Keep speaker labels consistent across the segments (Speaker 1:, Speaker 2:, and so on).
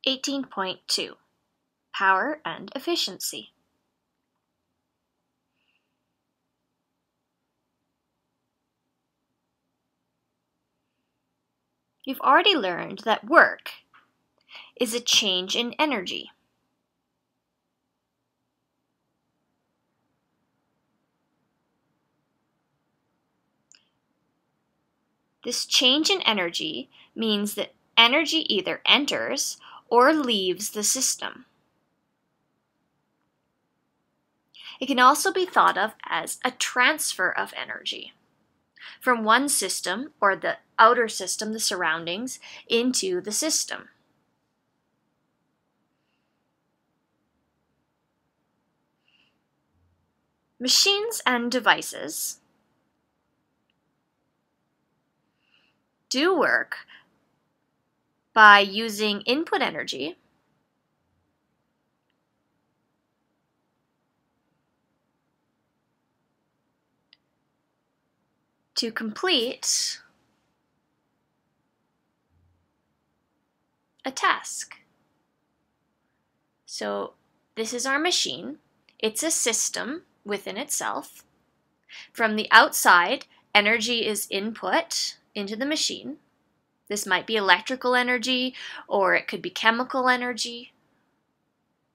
Speaker 1: 18.2 Power and Efficiency. You've already learned that work is a change in energy. This change in energy means that energy either enters or leaves the system. It can also be thought of as a transfer of energy from one system, or the outer system, the surroundings, into the system. Machines and devices do work by using input energy to complete a task. So this is our machine. It's a system within itself. From the outside, energy is input into the machine. This might be electrical energy, or it could be chemical energy.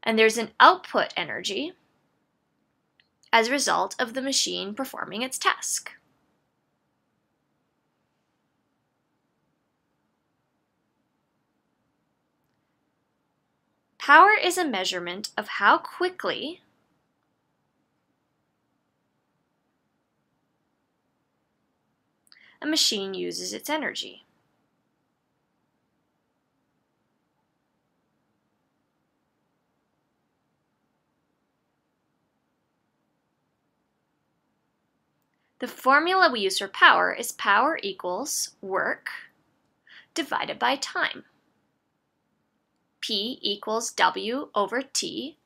Speaker 1: And there's an output energy as a result of the machine performing its task. Power is a measurement of how quickly a machine uses its energy. The formula we use for power is power equals work divided by time. P equals W over T,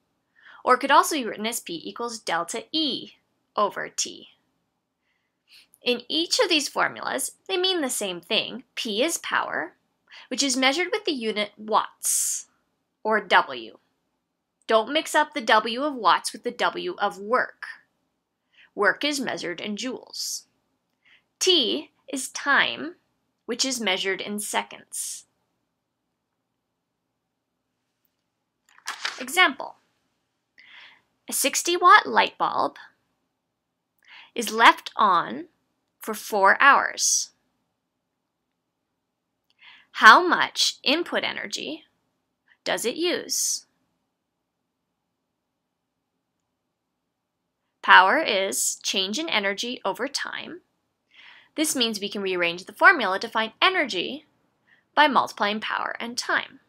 Speaker 1: or it could also be written as P equals delta E over T. In each of these formulas, they mean the same thing. P is power, which is measured with the unit watts, or W. Don't mix up the W of watts with the W of work. Work is measured in joules. T is time, which is measured in seconds. Example: a 60-watt light bulb is left on for 4 hours. How much input energy does it use? Power is change in energy over time. This means we can rearrange the formula to find energy by multiplying power and time.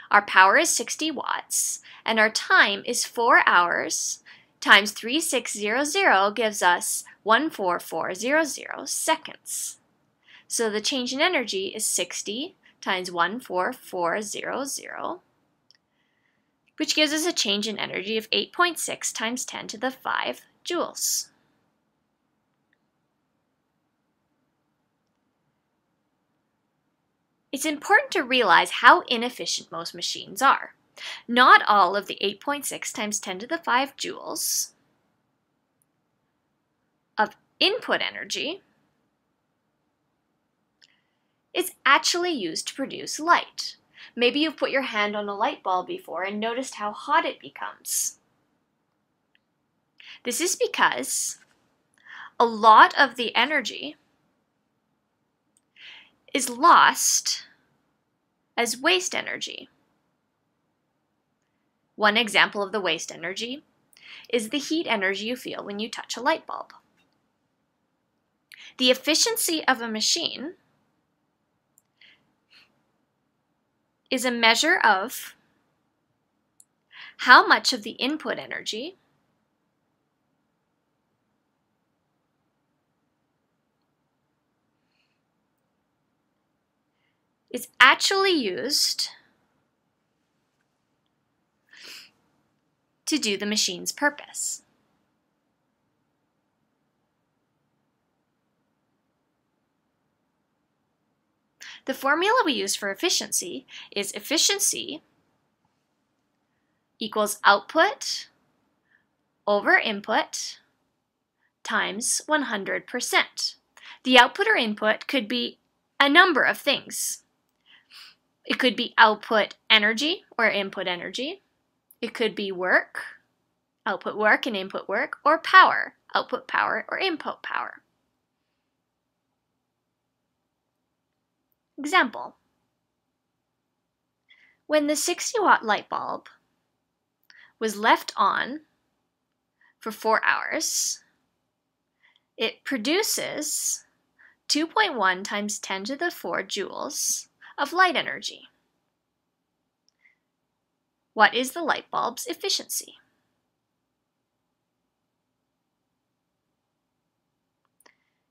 Speaker 1: Our power is 60 watts, and our time is 4 hours times 3600 gives us 14400 seconds. So the change in energy is 60 times 14400, which gives us a change in energy of 8.6 times 10 to the 5 joules. It's important to realize how inefficient most machines are. Not all of the 8.6 times 10 to the 5 joules of input energy is actually used to produce light. Maybe you've put your hand on a light bulb before and noticed how hot it becomes. This is because a lot of the energy is lost as waste energy. One example of the waste energy is the heat energy you feel when you touch a light bulb. The efficiency of a machine is a measure of how much of the input energy is actually used to do the machine's purpose. The formula we use for efficiency is efficiency equals output over input times 100%. The output or input could be a number of things. It could be output energy or input energy. It could be work, output work and input work, or power, output power or input power. Example. When the 60-watt light bulb was left on for 4 hours, it produces 2.1 times 10 to the 4 joules of light energy. What is the light bulb's efficiency?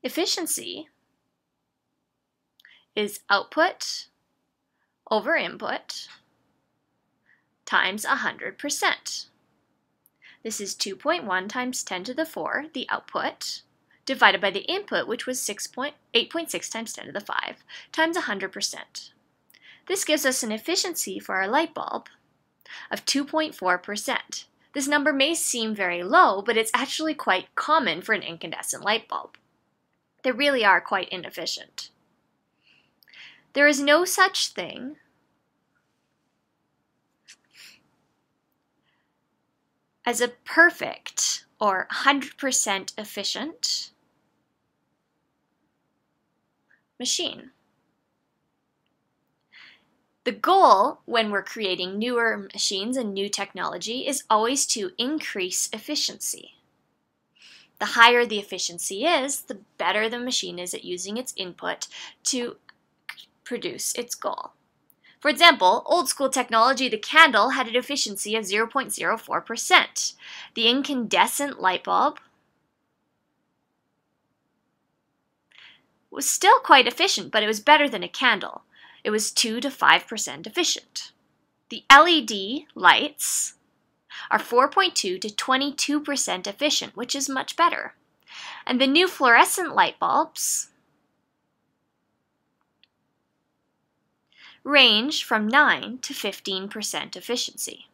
Speaker 1: Efficiency is output over input times 100%. This is 2.1 times 10 to the 4, the output, divided by the input, which was 8.6 times 10 to the 5, times 100%. This gives us an efficiency for our light bulb of 2.4%. This number may seem very low, but it's actually quite common for an incandescent light bulb. They really are quite inefficient. There is no such thing as a perfect or 100% efficient machine. The goal when we're creating newer machines and new technology is always to increase efficiency. The higher the efficiency is, the better the machine is at using its input to produce its goal. For example, old school technology, the candle, had an efficiency of 0.04%. The incandescent light bulb was still quite efficient, but it was better than a candle. It was 2 to 5% efficient. The LED lights are 4.2 to 22% efficient, which is much better. And the new fluorescent light bulbs range from 9 to 15% efficiency.